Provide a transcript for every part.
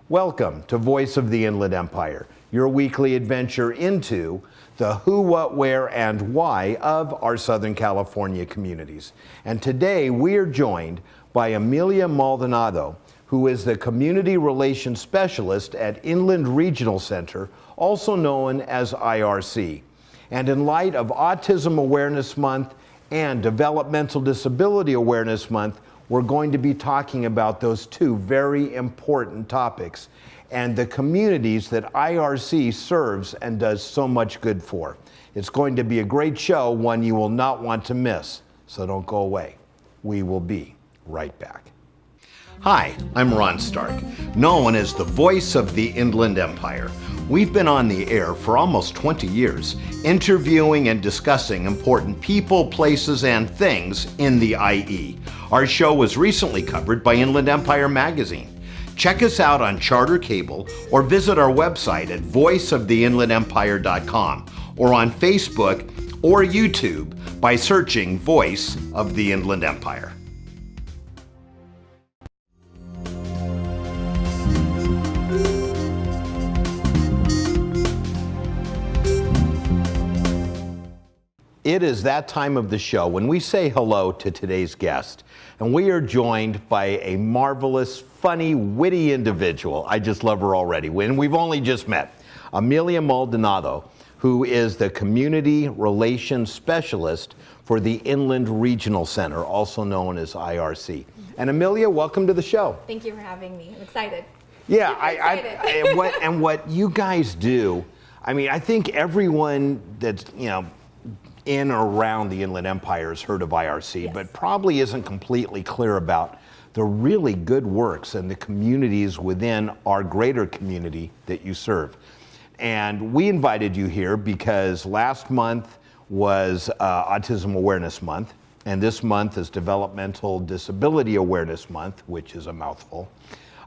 Welcome to Voice of the Inland Empire, your weekly adventure into the who, what, where, and why of our Southern California communities. And today we are joined by Amelia Maldonado, who is the Community Relations Specialist at Inland Regional Center, also known as IRC. And in light of Autism Awareness Month and Developmental Disability Awareness Month, we're going to be talking about those two very important topics and the communities that IRC serves and does so much good for. It's going to be a great show, one you will not want to miss, so don't go away. We will be right back. Hi, I'm Ron Stark, known as the voice of the Inland Empire. We've been on the air for almost 20 years, interviewing and discussing important people, places, and things in the IE. Our show was recently covered by Inland Empire magazine. Check us out on Charter Cable or visit our website at voiceoftheinlandempire.com or on Facebook or YouTube by searching Voice of the Inland Empire. It is that time of the show when we say hello to today's guest, and we are joined by a marvelous, funny, witty individual. I just love her already, and we've only just met. Amelia Maldonado, who is the Community Relations Specialist for the Inland Regional Center, also known as IRC. And Amelia, welcome to the show. Thank you for having me. I'm excited. Yeah, what you guys do, I mean, I think everyone that's, in or around the Inland Empire has heard of IRC, yes, but probably isn't completely clear about the really good works and the communities within our greater community that you serve. And we invited you here because last month was Autism Awareness Month, and this month is Developmental Disability Awareness Month, which is a mouthful.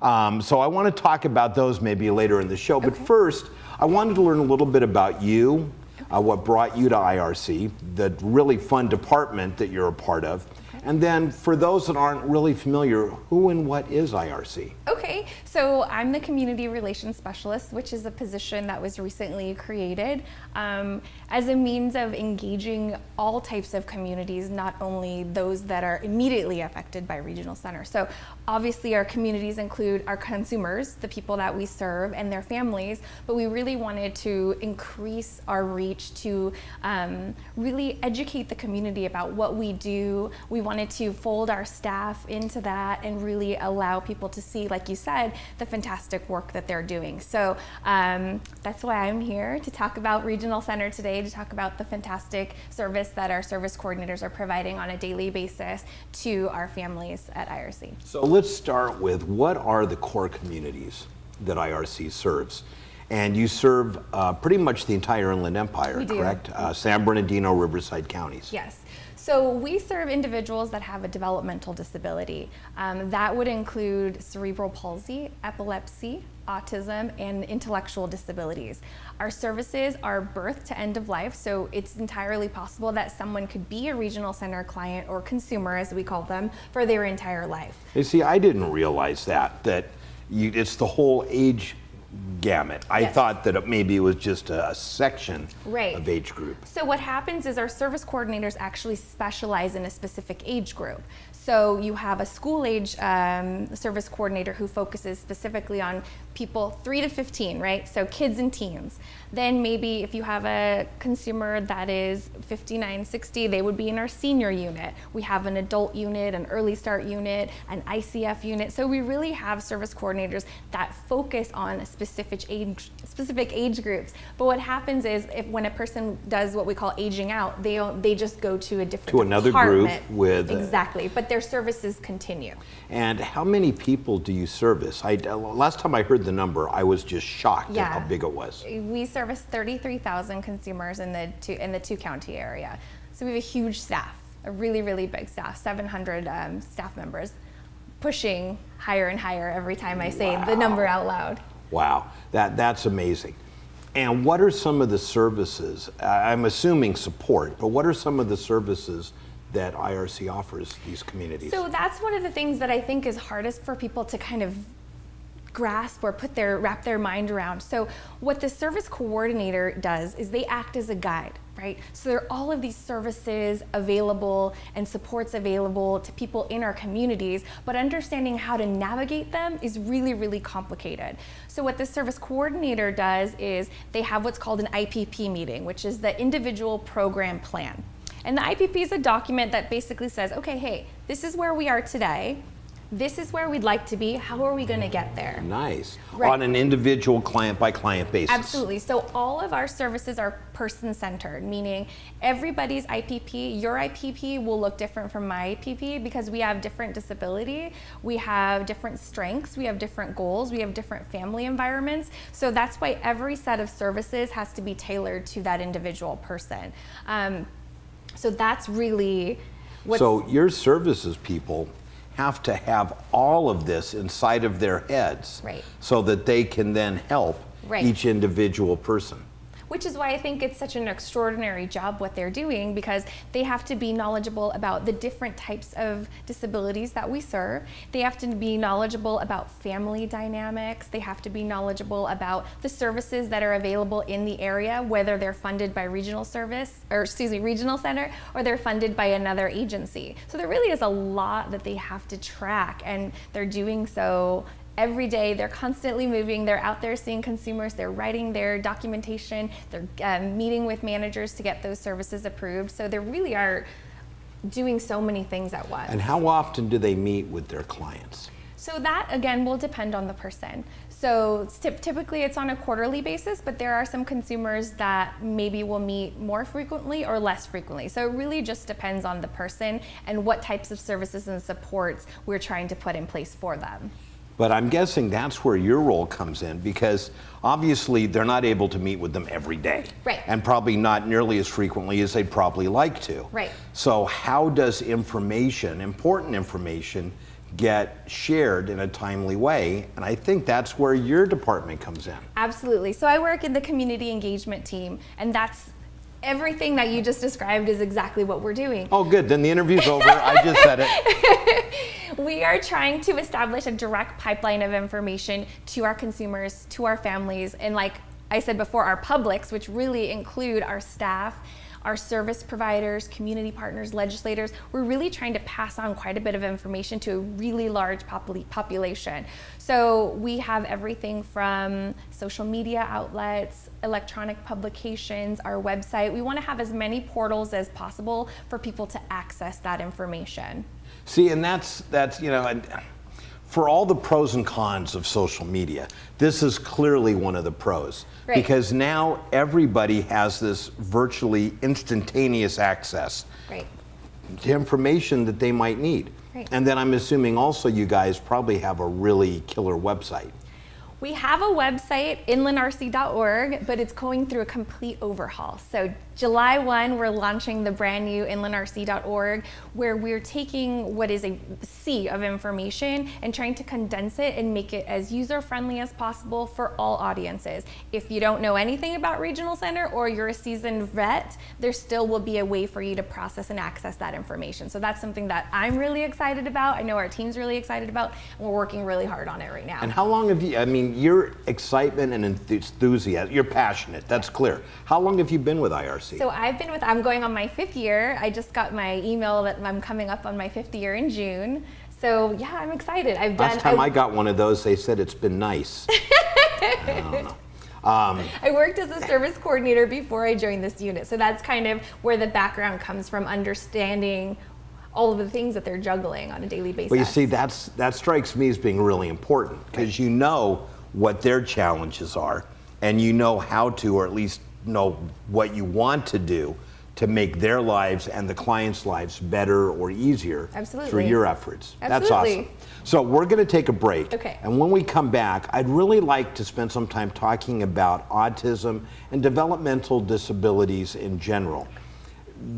So I want to talk about those maybe later in the show, but first, I wanted to learn a little bit about you, what brought you to IRC, the really fun department that you're a part of, and then for those that aren't really familiar, who and what is IRC? Okay, so I'm the Community Relations Specialist, which is a position that was recently created as a means of engaging all types of communities, not only those that are immediately affected by Regional Center. So obviously our communities include our consumers, the people that we serve, and their families, but we really wanted to increase our reach to really educate the community about what we do. We wanted to fold our staff into that and really allow people to see, like you said, the fantastic work that they're doing. So that's why I'm here to talk about Regional Center today, to talk about the fantastic service that our service coordinators are providing on a daily basis to our families at IRC. So let's start with, what are the core communities that IRC serves? And you serve pretty much the entire Inland Empire, correct? San Bernardino, Riverside counties. Yes. So we serve individuals that have a developmental disability. That would include cerebral palsy, epilepsy, autism, and intellectual disabilities. Our services are birth to end of life, so it's entirely possible that someone could be a Regional Center client or consumer, as we call them, for their entire life. You see, I didn't realize that it's the whole age gamut. I thought that maybe it was just a section of age group. So what happens is our service coordinators actually specialize in a specific age group. So you have a school age service coordinator who focuses specifically on people 3 to 15, right? So kids and teens. Then maybe if you have a consumer that is 59, 60, they would be in our senior unit. We have an adult unit, an early start unit, an ICF unit. So we really have service coordinators that focus on specific age groups. But what happens is, when a person does what we call aging out, they just go to a different another department. Group with exactly. But their services continue. And how many people do you service? Last time I heard the number, I was just shocked at how big it was. We service 33,000 consumers in the two-county area. So we have a huge staff, a really, really big staff, 700 staff members, pushing higher and higher every time I say the number out loud. Wow, that's amazing. And what are some of the services, I'm assuming support, but what are some of the services that IRC offers these communities? So that's one of the things that I think is hardest for people to kind of grasp or wrap their mind around. So what the service coordinator does is they act as a guide, right? So there are all of these services available and supports available to people in our communities, but understanding how to navigate them is really, really complicated. So what the service coordinator does is they have what's called an IPP meeting, which is the individual program plan. And the IPP is a document that basically says, okay, hey, this is where we are today. This is where we'd like to be. How are we going to get there? Nice. Right. On an individual client-by-client basis. Absolutely. So all of our services are person-centered, meaning everybody's IPP, your IPP will look different from my IPP because we have different disability, we have different strengths, we have different goals, we have different family environments. So that's why every set of services has to be tailored to that individual person. So that's really what's... So your services people have to have all of this inside of their heads, right, so that they can then help each individual person. Which is why I think it's such an extraordinary job what they're doing, because they have to be knowledgeable about the different types of disabilities that we serve. They have to be knowledgeable about family dynamics. They have to be knowledgeable about the services that are available in the area, whether they're funded by regional center, or they're funded by another agency. So there really is a lot that they have to track, and they're doing so every day. They're constantly moving. They're out there seeing consumers. They're writing their documentation. They're meeting with managers to get those services approved. So they really are doing so many things at once. And how often do they meet with their clients? So that, again, will depend on the person. So typically it's on a quarterly basis, but there are some consumers that maybe will meet more frequently or less frequently. So it really just depends on the person and what types of services and supports we're trying to put in place for them. But I'm guessing that's where your role comes in, because obviously they're not able to meet with them every day. Right. And probably not nearly as frequently as they'd probably like to. Right. So how does information, important information, get shared in a timely way? And I think that's where your department comes in. Absolutely. So I work in the community engagement team, and that's everything that you just described is exactly what we're doing. Oh, good. Then the interview's over. I just said it. We are trying to establish a direct pipeline of information to our consumers, to our families, and like I said before, our publics, which really include our staff, our service providers, community partners, legislators. We're really trying to pass on quite a bit of information to a really large population. So we have everything from social media outlets, electronic publications, our website. We want to have as many portals as possible for people to access that information. See, and that's you know, and for all the pros and cons of social media, this is clearly one of the pros. Right. Because now everybody has this virtually instantaneous access to information that they might need. Right. And then I'm assuming also you guys probably have a really killer website. We have a website, inlandrc.org, but it's going through a complete overhaul. So July 1, we're launching the brand new inlandrc.org, where we're taking what is a sea of information and trying to condense it and make it as user-friendly as possible for all audiences. If you don't know anything about Regional Center or you're a seasoned vet, there still will be a way for you to process and access that information. So that's something that I'm really excited about. I know our team's really excited about, and we're working really hard on it right now. And how long have you, I mean, your excitement and enthusiasm, you're passionate, that's clear. How long have you been with IRC? So I'm going on my 5th year. I just got my email that I'm coming up on my 5th year in June. So yeah, I'm excited. Last time I got one of those, they said it's been nice. I don't know. I worked as a service coordinator before I joined this unit. So that's kind of where the background comes from, understanding all of the things that they're juggling on a daily basis. Well, you see, that strikes me as being really important, because you know what their challenges are, and you know how to, or at least know what you want to do to make their lives and the clients' lives better or easier Absolutely. through your efforts. That's Absolutely. awesome. So we're going to take a break. Okay. And when we come back, I'd really like to spend some time talking about autism and developmental disabilities in general.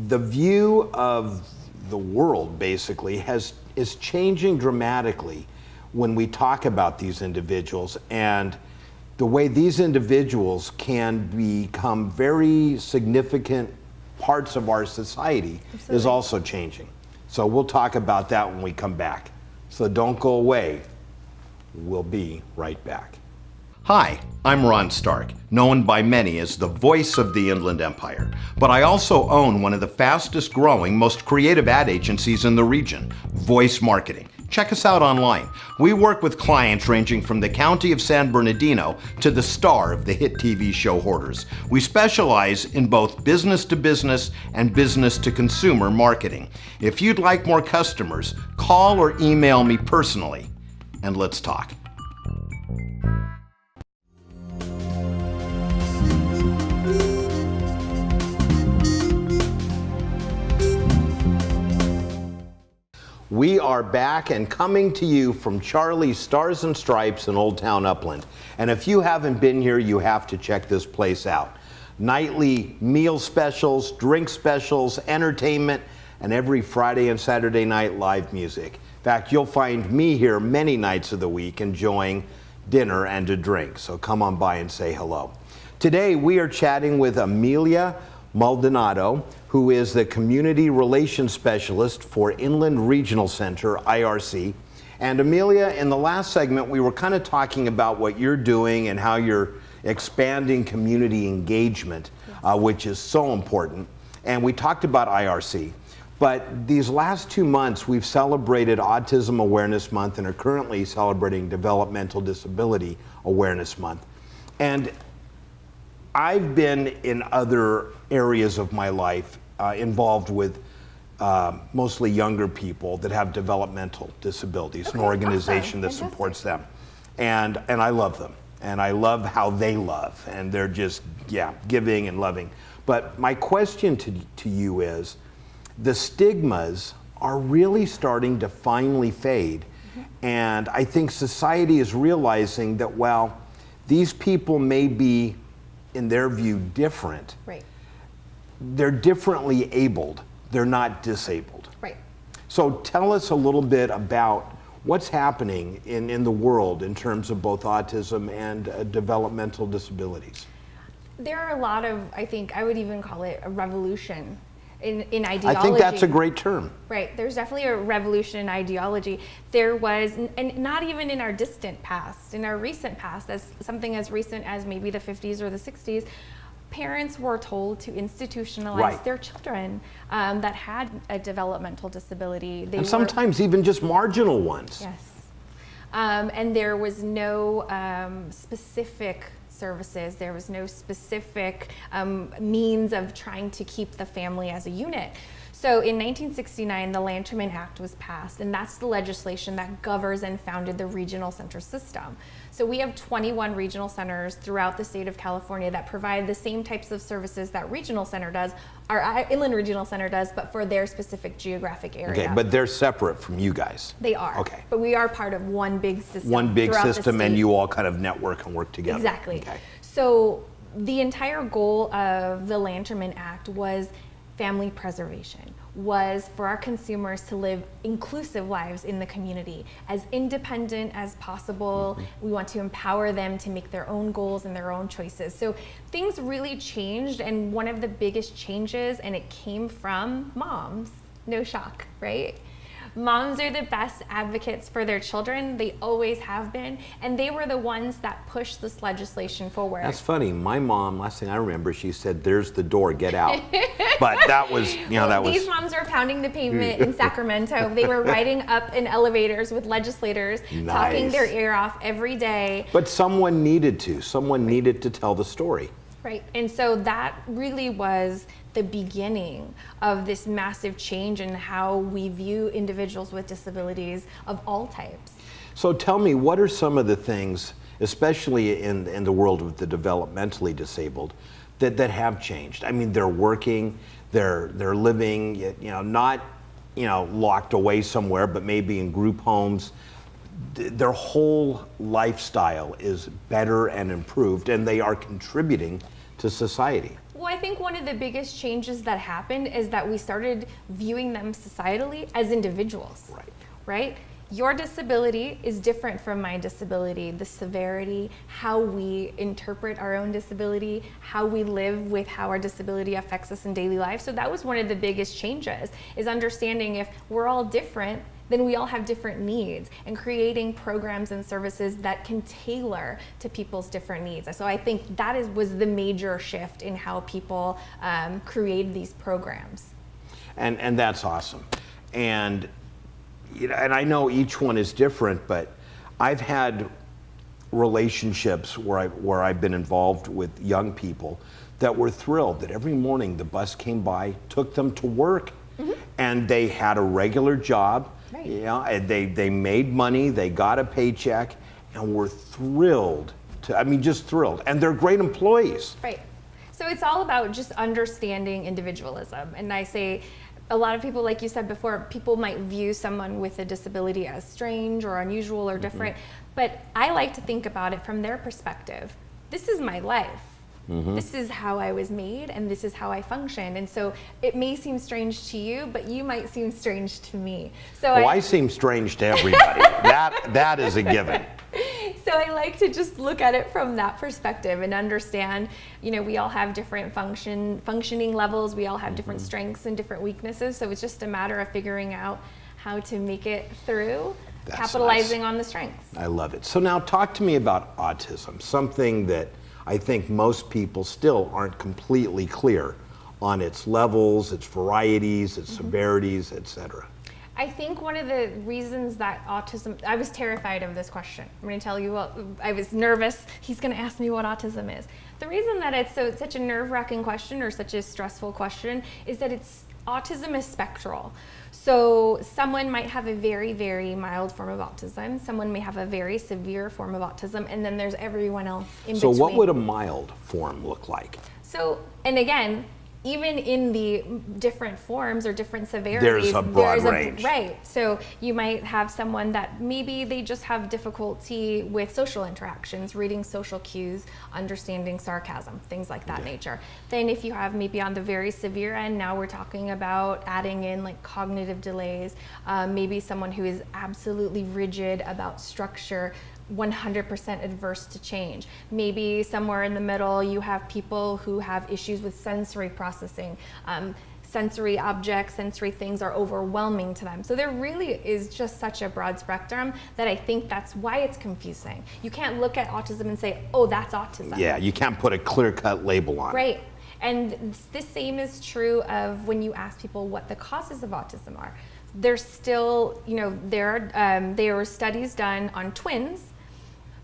The view of the world basically is changing dramatically when we talk about these individuals, and the way these individuals can become very significant parts of our society Absolutely. is also changing. So we'll talk about that when we come back. So don't go away. We'll be right back. Hi, I'm Ron Stark, known by many as the voice of the Inland Empire, but I also own one of the fastest growing, most creative ad agencies in the region, Voice Marketing. Check us out online. We work with clients ranging from the county of San Bernardino to the star of the hit TV show Hoarders. We specialize in both business to business and business to consumer marketing. If you'd like more customers, call or email me personally, and let's talk. We are back and coming to you from Charlie's Stars and Stripes in Old Town Upland. And if you haven't been here, you have to check this place out. Nightly meal specials, drink specials, entertainment, and every Friday and Saturday night live music. In fact, you'll find me here many nights of the week enjoying dinner and a drink. So come on by and say hello. Today we are chatting with Amelia Maldonado, who is the Community Relations Specialist for Inland Regional Center, IRC. And Amelia, in the last segment, we were kind of talking about what you're doing and how you're expanding community engagement, which is so important. And we talked about IRC. But these last 2 months, we've celebrated Autism Awareness Month and are currently celebrating Developmental Disability Awareness Month. And I've been in other areas of my life involved with mostly younger people that have developmental disabilities, an organization that supports them. And I love them. And I love how they love. And they're just, giving and loving. But my question to you is, the stigmas are really starting to finally fade. And I think society is realizing that, well, these people may be, in their view, different. Right. They're differently abled. They're not disabled. Right. So tell us a little bit about what's happening in the world in terms of both autism and developmental disabilities. There are a lot of, I think, I would even call it a revolution in ideology. I think that's a great term. Right. There's definitely a revolution in ideology. There was, and not even in our distant past, in our recent past, as something as recent as maybe the 50s or the 60s, parents were told to institutionalize their children that had a developmental disability. And sometimes even just marginal ones. Yes. And there was no specific services. There was no specific means of trying to keep the family as a unit. So in 1969, the Lanterman Act was passed, and that's the legislation that governs and founded the regional center system. So we have 21 regional centers throughout the state of California that provide the same types of services that regional center does, our Inland Regional Center does, but for their specific geographic area. Okay, but they're separate from you guys. They are. Okay. But we are part of one big system. One big throughout the system, and state. you all kind of network and work together. Exactly. Okay. So the entire goal of the Lanterman Act was family preservation, was for our consumers to live inclusive lives in the community, as independent as possible. We want to empower them to make their own goals and their own choices. So things really changed, and one of the biggest changes, and it came from moms, no shock, right? Moms are the best advocates for their children. They always have been, and they were the ones that pushed this legislation forward. That's funny. My mom, last thing I remember, she said, "There's the door, get out." But that was, These moms were pounding the pavement in Sacramento. They were riding up in elevators with legislators, talking their ear off every day. But someone needed to. Someone needed to tell the story. Right, and so that really was the beginning of this massive change in how we view individuals with disabilities of all types. So tell me, what are some of the things, especially in the world of the developmentally disabled, that have changed. I mean, they're working, they're living, not, locked away somewhere, but maybe in group homes. Their whole lifestyle is better and improved, and they are contributing to society. Well, I think one of the biggest changes that happened is that we started viewing them societally as individuals. Right? Your disability is different from my disability. The severity, how we interpret our own disability, how we live with how our disability affects us in daily life. So that was one of the biggest changes, is understanding if we're all different, then we all have different needs, and creating programs and services that can tailor to people's different needs. So I think that was the major shift in how people created these programs. And that's awesome. And and I know each one is different, but I've had relationships where I've been involved with young people that were thrilled that every morning the bus came by, took them to work, and they had a regular job. And they made money, they got a paycheck, and were thrilled just thrilled. And they're great employees. Right. So it's all about just understanding individualism. And I say, a lot of people, like you said before, people might view someone with a disability as strange or unusual or different, but I like to think about it from their perspective. This is my life. This is how I was made, and this is how I function. And so it may seem strange to you, but you might seem strange to me. So I seem strange to everybody. that is a given. So I like to just look at it from that perspective and understand, we all have different functioning levels. We all have different strengths and different weaknesses. So it's just a matter of figuring out how to make it through, capitalizing on the strengths. I love it. So now talk to me about autism, something that I think most people still aren't completely clear on its levels, its varieties, its severities, etc. I think one of the reasons that autism, I was terrified of this question. I'm going to tell you I was nervous. He's going to ask me what autism is. The reason that it's such a nerve-wracking question or such a stressful question is that autism is spectral. So someone might have a very, very mild form of autism. Someone may have a very severe form of autism, and then there's everyone else in between. So what would a mild form look like? So, and again, even in the different forms or different severities, there's a broad range. Right. So you might have someone that maybe they just have difficulty with social interactions, reading social cues, understanding sarcasm, things like that nature. Then if you have maybe on the very severe end, now we're talking about adding in like cognitive delays, maybe someone who is absolutely rigid about structure, 100% adverse to change. Maybe somewhere in the middle you have people who have issues with sensory processing. Sensory objects, sensory things are overwhelming to them. So there really is just such a broad spectrum that I think that's why it's confusing. You can't look at autism and say, oh, that's autism. Yeah, you can't put a clear-cut label on it. Right. And the same is true of when you ask people what the causes of autism are. There's still, there are studies done on twins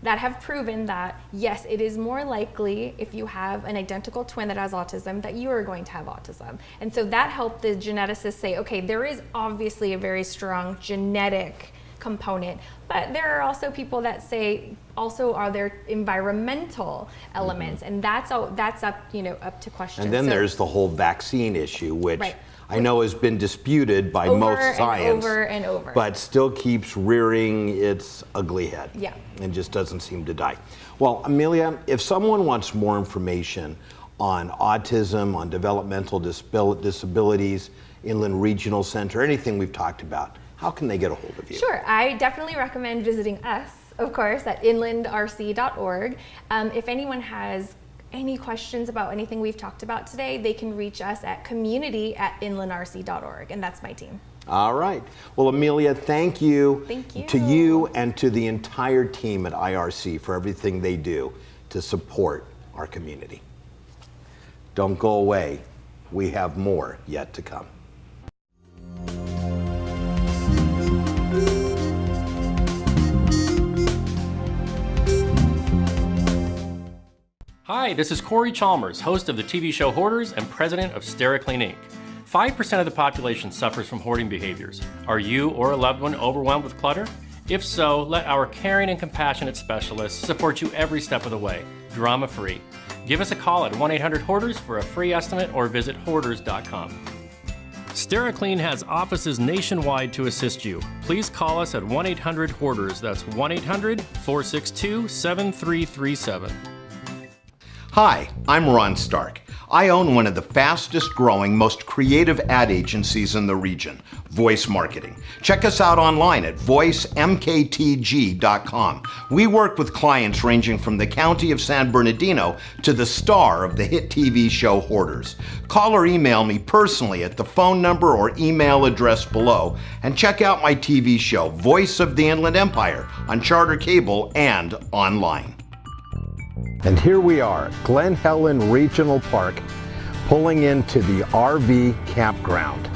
that have proven that, yes, it is more likely if you have an identical twin that has autism that you are going to have autism. And so that helped the geneticists say, okay, there is obviously a very strong genetic component, but there are also people that say also are there environmental elements, and that's up to question. And then there's the whole vaccine issue, which I know has been disputed by most science, over and over, but still keeps rearing its ugly head. Yeah. And just doesn't seem to die. Well, Amelia, if someone wants more information on autism, on developmental disabilities, Inland Regional Center, anything we've talked about, how can they get a hold of you? Sure, I definitely recommend visiting us, of course, at inlandrc.org. If anyone has any questions about anything we've talked about today, they can reach us at community@inlandrc.org, and that's my team. All right. Well, Amelia, thank you. Thank you. To you and to the entire team at IRC for everything they do to support our community. Don't go away. We have more yet to come. Hi, this is Corey Chalmers, host of the TV show Hoarders and president of Stericlean Inc. 5% of the population suffers from hoarding behaviors. Are you or a loved one overwhelmed with clutter? If so, let our caring and compassionate specialists support you every step of the way, drama-free. Give us a call at 1-800-HOARDERS for a free estimate or visit hoarders.com. SteriClean has offices nationwide to assist you. Please call us at 1-800-HOARDERS. That's 1-800-462-7337. Hi, I'm Ron Stark. I own one of the fastest growing, most creative ad agencies in the region, Voice Marketing. Check us out online at voicemktg.com. We work with clients ranging from the county of San Bernardino to the star of the hit TV show Hoarders. Call or email me personally at the phone number or email address below, and check out my TV show, Voice of the Inland Empire, on Charter Cable and online. And here we are at Glen Helen Regional Park, pulling into the RV campground.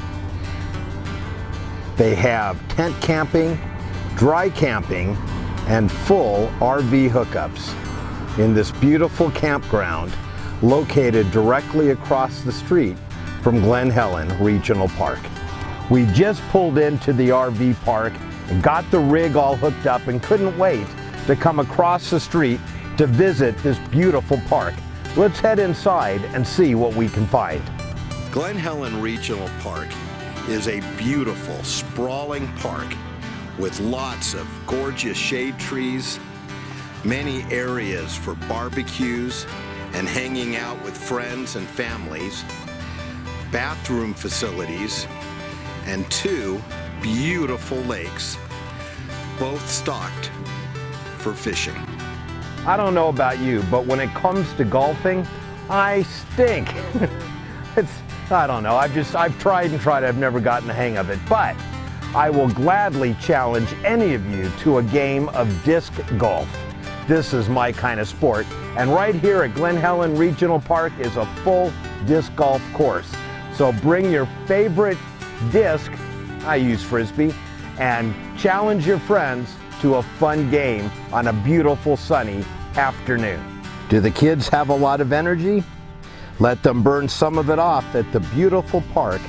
They have tent camping, dry camping, and full RV hookups in this beautiful campground located directly across the street from Glen Helen Regional Park. We just pulled into the RV park and got the rig all hooked up and couldn't wait to come across the street to visit this beautiful park. Let's head inside and see what we can find. Glen Helen Regional Park is a beautiful, sprawling park with lots of gorgeous shade trees, many areas for barbecues and hanging out with friends and families, bathroom facilities, and 2 beautiful lakes, both stocked for fishing. I don't know about you, but when it comes to golfing, I stink. I don't know, I've tried and tried, I've never gotten the hang of it, but I will gladly challenge any of you to a game of disc golf. This is my kind of sport, and right here at Glen Helen Regional Park is a full disc golf course. So bring your favorite disc, I use Frisbee, and challenge your friends to a fun game on a beautiful sunny afternoon. Do the kids have a lot of energy? Let them burn some of it off at the beautiful park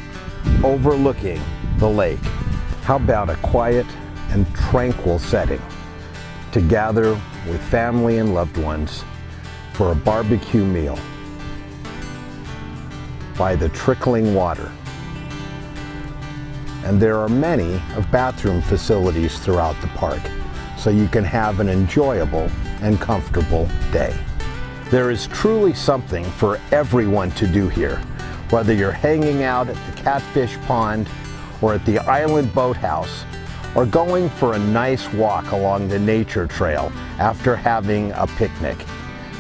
overlooking the lake. How about a quiet and tranquil setting to gather with family and loved ones for a barbecue meal by the trickling water? And there are many of bathroom facilities throughout the park, so you can have an enjoyable and comfortable day. There is truly something for everyone to do here, whether you're hanging out at the Catfish Pond or at the Island Boathouse, or going for a nice walk along the nature trail after having a picnic.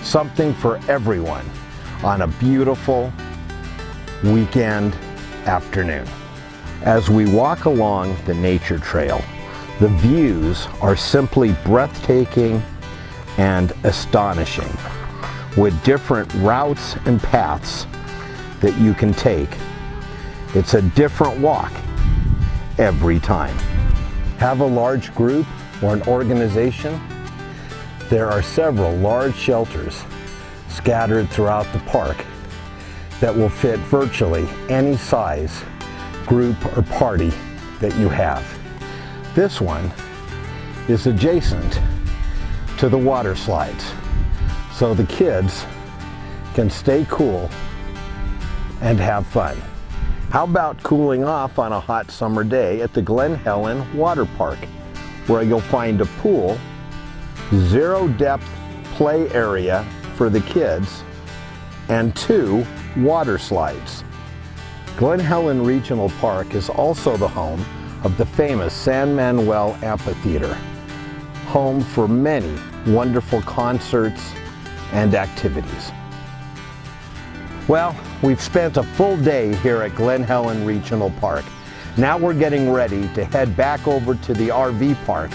Something for everyone on a beautiful weekend afternoon. As we walk along the nature trail, the views are simply breathtaking and astonishing, with different routes and paths that you can take. It's a different walk every time. Have a large group or an organization? There are several large shelters scattered throughout the park that will fit virtually any size group or party that you have. This one is adjacent to the water slides, so the kids can stay cool and have fun. How about cooling off on a hot summer day at the Glen Helen Water Park, where you'll find a pool, zero depth play area for the kids, and 2 water slides. Glen Helen Regional Park is also the home of the famous San Manuel Amphitheater, home for many wonderful concerts and activities. Well, we've spent a full day here at Glen Helen Regional Park. Now we're getting ready to head back over to the RV park,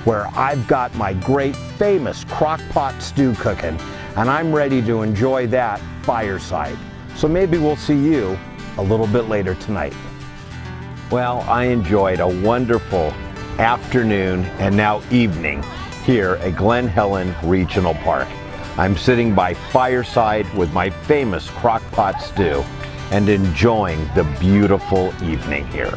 where I've got my great famous crock pot stew cooking, and I'm ready to enjoy that fireside. So maybe we'll see you a little bit later tonight. Well, I enjoyed a wonderful afternoon and now evening here at Glen Helen Regional Park. I'm sitting by fireside with my famous crock pot stew and enjoying the beautiful evening here.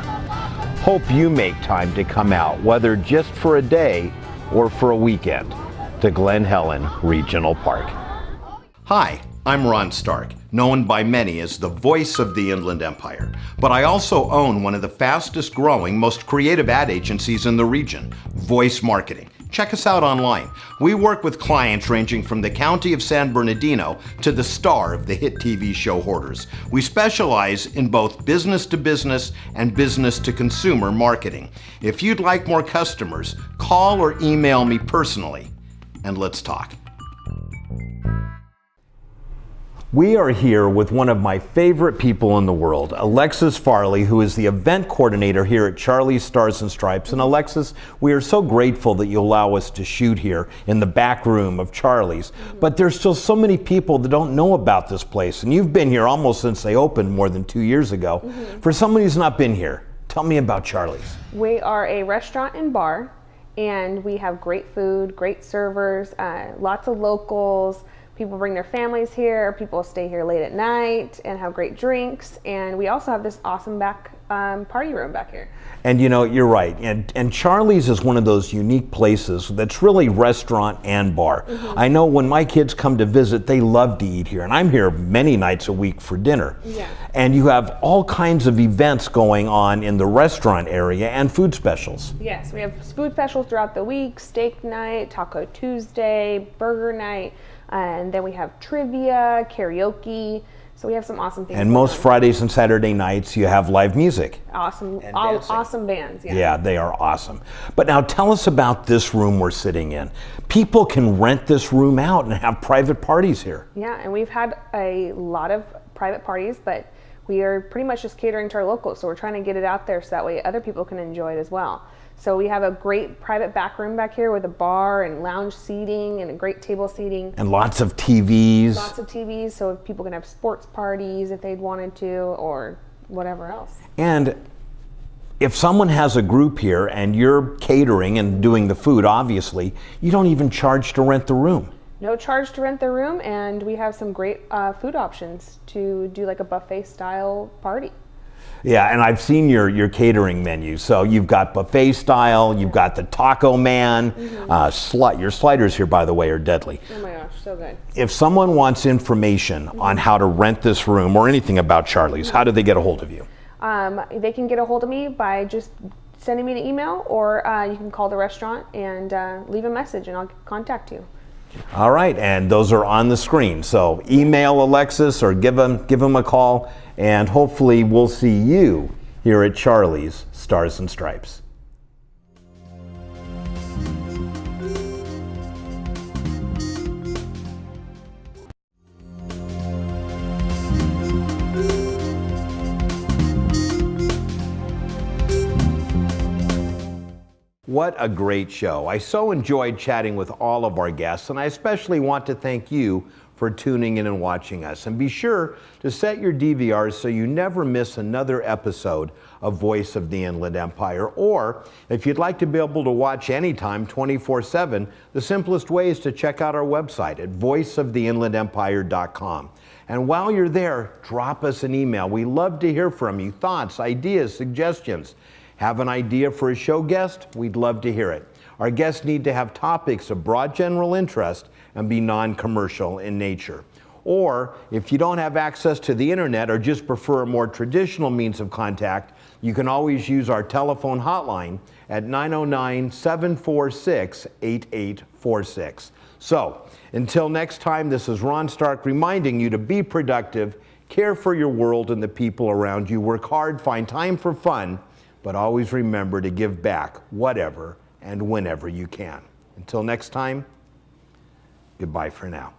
Hope you make time to come out, whether just for a day or for a weekend, to Glen Helen Regional Park. Hi, I'm Ron Stark, known by many as the voice of the Inland Empire, but I also own one of the fastest growing, most creative ad agencies in the region, Voice Marketing. Check us out online. We work with clients ranging from the county of San Bernardino to the star of the hit TV show Hoarders. We specialize in both business to business and business to consumer marketing. If you'd like more customers, call or email me personally, and let's talk. We are here with one of my favorite people in the world, Alexis Farley, who is the event coordinator here at Charlie's Stars and Stripes. And Alexis, we are so grateful that you allow us to shoot here in the back room of Charlie's. But there's still so many people that don't know about this place. And you've been here almost since they opened more than 2 years ago. For someone who's not been here, tell me about Charlie's. We are a restaurant and bar, and we have great food, great servers, lots of locals. People bring their families here, people stay here late at night and have great drinks, and we also have this awesome back party room back here. And you know, you're right. And Charlie's is one of those unique places that's really restaurant and bar. I know when my kids come to visit, they love to eat here. And I'm here many nights a week for dinner. Yeah. And you have all kinds of events going on in the restaurant area and food specials. Yes, we have food specials throughout the week, steak night, Taco Tuesday, burger night, and then we have trivia, karaoke. So we have some awesome things. And most Fridays and Saturday nights, you have live music. Awesome, And all dancing. awesome bands. Yeah. Yeah, they are awesome. But now tell us about this room we're sitting in. People can rent this room out and have private parties here. Yeah, and we've had a lot of private parties, but we are pretty much just catering to our locals. So we're trying to get it out there so that way other people can enjoy it as well. So we have a great private back room back here with a bar and lounge seating and a great table seating. And lots of TVs. Lots of TVs, so people can have sports parties if they'd wanted to, or whatever else. And if someone has a group here and you're catering and doing the food, obviously, you don't even charge to rent the room. No charge to rent the room, and we have some great food options to do like a buffet style party. Yeah, and I've seen your catering menu. So you've got buffet style, you've got the Taco Man. Your sliders here, by the way, are deadly. Oh my gosh, so good. If someone wants information on how to rent this room or anything about Charlie's, how do they get a hold of you? They can get a hold of me by just sending me an email, or you can call the restaurant and leave a message and I'll contact you. All right, and those are on the screen. So email Alexis or give them a call, and hopefully we'll see you here at Charlie's Stars and Stripes. What a great show. I so enjoyed chatting with all of our guests, and I especially want to thank you for tuning in and watching us. And be sure to set your DVRs so you never miss another episode of Voice of the Inland Empire. Or if you'd like to be able to watch anytime 24/7, the simplest way is to check out our website at voiceoftheinlandempire.com. And while you're there, drop us an email. We love to hear from you. Thoughts, ideas, suggestions. Have an idea for a show guest? We'd love to hear it. Our guests need to have topics of broad general interest and be non-commercial in nature. Or if you don't have access to the internet or just prefer a more traditional means of contact, you can always use our telephone hotline at 909-746-8846. So until next time, this is Ron Stark reminding you to be productive, care for your world and the people around you, work hard, find time for fun, but always remember to give back whatever and whenever you can. Until next time, goodbye for now.